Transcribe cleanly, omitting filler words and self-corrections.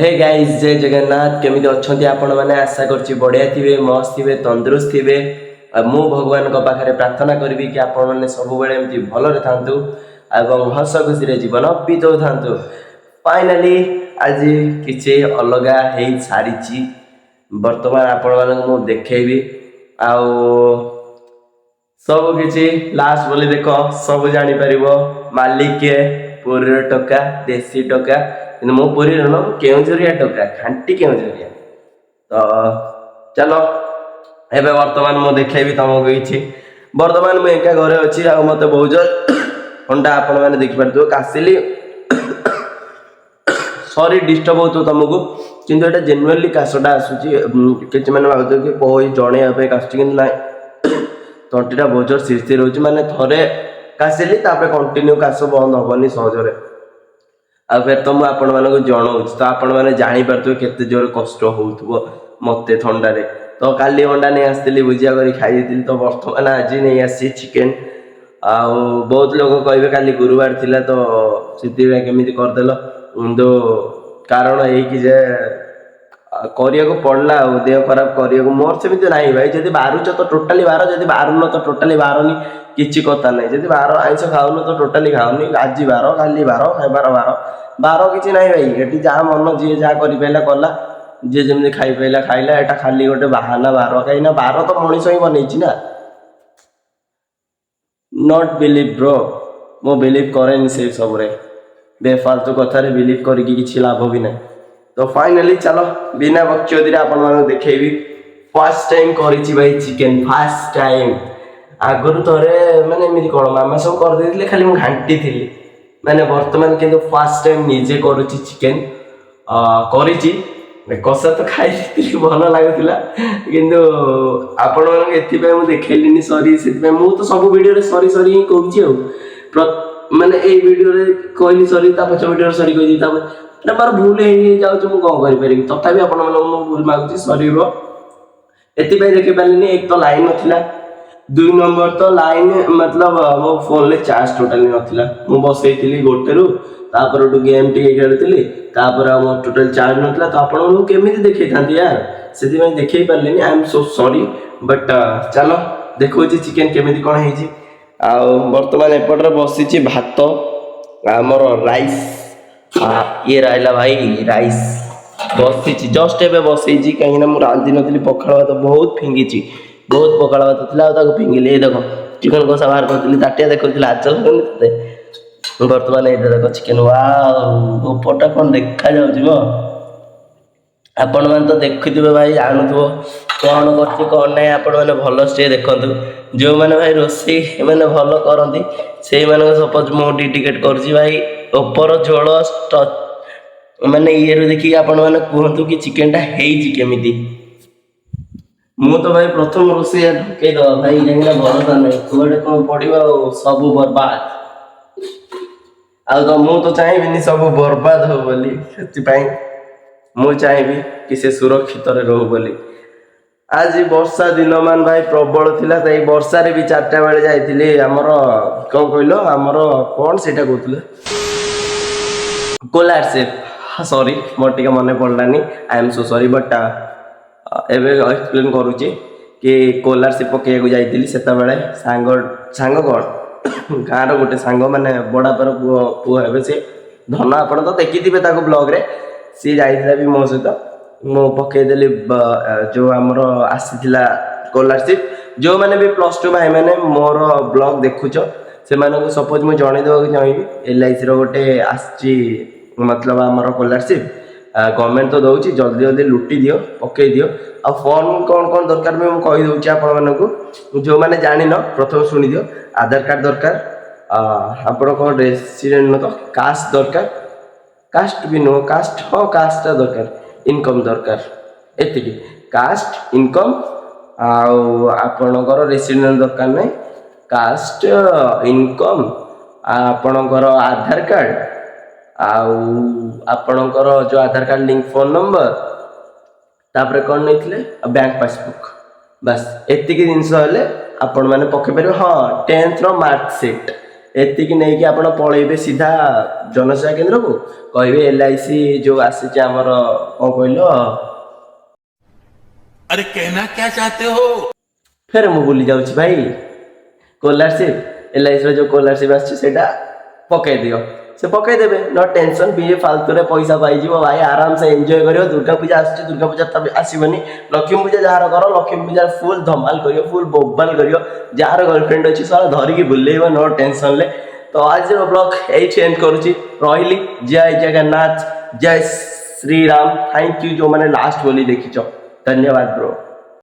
Hey guys जय जगन्नाथ केमिति अच्छी आपण मैंने आशा करछि बढ़िया थिबे मस्त थिबे तंदुरुस्त थिबे मु भगवान को पाखरे प्रार्थना करबी कि आपण मैंने सब बेले एमती भलरे थांतु एवं हस खुशी रे जीवन बीतौ थांतु। फाइनली आज किछि अलगा हे सारिछि वर्तमान आपण मानक मु देखेबी आउ सब किछि लास्ट बोली देख सब जानि परिबो मालिक के पुरी टका देसी टका मो पुरी रण केउझरिया टका खांटी केउझरिया। तो चलो एबे वर्तमान मु देखेबी तुमको किछि वर्तमान मु एका घरे अछि आ मते बहुत जोर ठंडा आपण माने देखि परथु कासिली सॉरी डिस्टर्ब होतो तुमको किंतु एटा जेन्युइनली कासटा आसुची किछि माने भाबतो कि कोई जणे आपे कास्टिंग नै तंटीटा बहुत जोर सिरसिर होची माने थरे कासिली तापे कंटिन्यू कास बंद होबनी सहजरे आ फिर तो मुझे आपण मानक जनाऊँ तो आपण मैंने जापर केते जोर कष्ट हो मत थंडारे। तो काली अंडा नहीं आसती भुजिया कर खाई तो बर्तमान आज नहीं आसी चिकेन आ बहुत लोग कहे काली गुरुवार थिला तो से केमी करदेल तो कारण ये करिया को पड़ला देह खराब करिया को मोर सेमती नहीं भाई जब बारुच तो टोटाली बार जब बारुन तो टोटाली बारनी किसी कथा ना जब बार आइंस खाऊन तो टोटाली खाऊनी आज बार काली बार खाइबार बार बार किसी ना भाई ये जहाँ मन जी जहाँ कर कला जी जमी खाई पाइला खाइला एटा खाली गोटे बाहाना बार कहीं बार तो मनीष ही बनई ना नॉट बिलीव ब्रो मो बिलीव करे से सब बेफालतू कथार बिलीव करके किसी लाभ भी ना। तो फाइनली चलो बिना बक्चोदी आपण मानक देखेबी फर्स्ट टाइम करिछि भाई चिकेन फर्स्ट टाइम आगरु थरे माने एमि कोन मामा सब कर देथिले खाली मु घांटी थिली माने वर्तमान किंतु फर्स्ट टाइम निजे करूछि चिकेन करिछि कसा तो खाई भल लगुला किंतु आपण मानक एथि पे मु देखेलिनी सॉरी सेति पे मु तो सब वीडियो रे सॉरी सॉरी ही कहूछि माने ए वीडियो रे कहली सॉरी ता पछ वीडियो रे सॉरी कहि ता बार भूल हो कौन कर तथापि आपण भूल मागुची सरी एपाई देखी पारे एक तो लाइन नाला दुई नंबर तो लाइन मतलब मो फोन ले चार्ज टोटाली नाला मु बसई गोटे रु गेम टी खेलुली मो टोटाल चार्ज नाला तो आपन केमी देखी था यार से देखे पारे आई एम सो सॉरी बट चलो देखो चिकेन केमी कौन हो बर्तमान एपटे बसी भात आमर राइस ये रहा भाई राइस बसी जस्ट एवं बसई कहीं मुझे रांधि नी पखाड़ भात बहुत फिंगी बहुत पखाड़ भात थी फिंगिली ये देख चिकेन कषा बाहर करी ताटिया देखो लाज लगुनि बर्तमान ये देख चिकेन वापटा कौन देखा जा आपण मैंने तो देखुवे भाई जानू कौन कर कौन ना आपण मैंने भल से देखु जो मैंने भाई रोसे मैंने भल करती से सपोज मुझे टिकेट कर भाई ऊपर झोल माने ये देखिए आपण मैंने कहतु कि चिकेन टा केमिति मु तो भाई प्रथम रोसे ढुके दवा भाई कहीं भरोसा नहीं कुआडे कौन पड़ो सब बर्बाद आ तो मु तो चाहिए सब बर्बाद हो बोली से मु चाहिए कि से सुरक्षित रहू बोली। आज वर्षा दिन मान भाई प्रबल थिला तो वर्षा रे भी 4टा बेले जाइथिली हमर कौन कहलो हमर कौन सेटा कहतले स्कॉलरशिप सॉरी मोर टिके मन पड़लानी I am so sorry but एबे एक्सप्लेन करूची कि स्कॉलरशिप पके को जाइथिली सेता बेले सांग सांग कोन गाँव गोटे सांग माने बड़ा पर पुआ हेबे से धन आपण तो देखिथिबे ताको ब्लॉग रे सी जाइथिला भी मो सहित मो पकेदेली जो आमर आसीथिला स्कॉलरशिप जो मैंने भी +2 भाई मैंने मोर ब्लॉग देखुच से मानको सपोज मु जणे देबा चाहिए LIC रो गोटे आसी मतलब आमर स्कॉलरशिप गवर्नमेंट तो दउची जल्दी जल्दी लुटी दियो पके दियो आ फॉर्म कौन कौन दरकार मैं कहि दउची आपण मानको जो माने जानि न प्रथम सुनि दियो आधार कार्ड दरकार आपण को रेसिडेंट न तो कास्ट दरकार कास्ट भी नो कास्ट हाँ कास्ट दरकार इनकम दरकार एति कास्ट इनकम आपणकर रेसिडेंट दरकार नहीं कास्ट इनकम आपणकर आधार कार्ड आपणकर जो आधार कार्ड लिंक फोन नंबर तापर कौन नहीं बैंक पासबुक बस एतिक जिनस हेले आपण मैंने पके पारे हाँ 10th रो मार्कशीट ଏତିକି ନେଇକି ଆପଣ ପଳେଇବେ ସିଧା ଜନସେବା କେନ୍ଦ୍ରକୁ, କହିବେ LIC ଯୋଉ ଆସିଛି ଆମର କ'ଣ କହିଲ, अरे कहना क्या चाहते हो। ଫେର ମୁଁ ଭୁଲି ଯାଉଛି ଭାଇ, ସ୍କଲାରସିପ୍, LICର ଯୋଉ ସ୍କଲାରସିପ୍ ଆସିଛି ସେଇଟା ପକେଇ ଦିଅ। ସେ ପକେଇଦେବେ, ନ ଟେନସନ୍, ବି ଫାଲତୁରେ ପଇସା ପାଇଯିବ ଭାଇ, ଆରାମସେ ଏନ୍ଜୟ କରିବ। ଦୁର୍ଗା ପୂଜା ଆସୁଛି, ଦୁର୍ଗା ପୂଜା ତ ଆସିବନି, ଲକ୍ଷ୍ମୀ ପୂଜା ଯାହାର କର, ଲକ୍ଷ୍ମୀ ପୂଜା ଫୁଲ୍ ଧମାଲ କରିବ, ଫୁଲ୍ ବୋବାଲ କରିବ। ଯାହାର ଗର୍ଲଫ୍ରେଣ୍ଡ ଅଛି ସହ ଧରିକି ବୁଲେଇବ ନ ଟେନସନ୍ରେ। ତ ଆଜିର ବ୍ଲଗ୍ ଏଇଠି ଏଣ୍ଡ କରୁଛି, ରହିଲି। ଜୟ ଜଗନ୍ନାଥ, ଜୟ ଶ୍ରୀରାମ। ଥ୍ୟାଙ୍କ ୟୁ ଯୋଉମାନେ ଲାଷ୍ଟ ବୋଲି ଦେଖିଛ, ଧନ୍ୟବାଦ ବ୍ରୋ।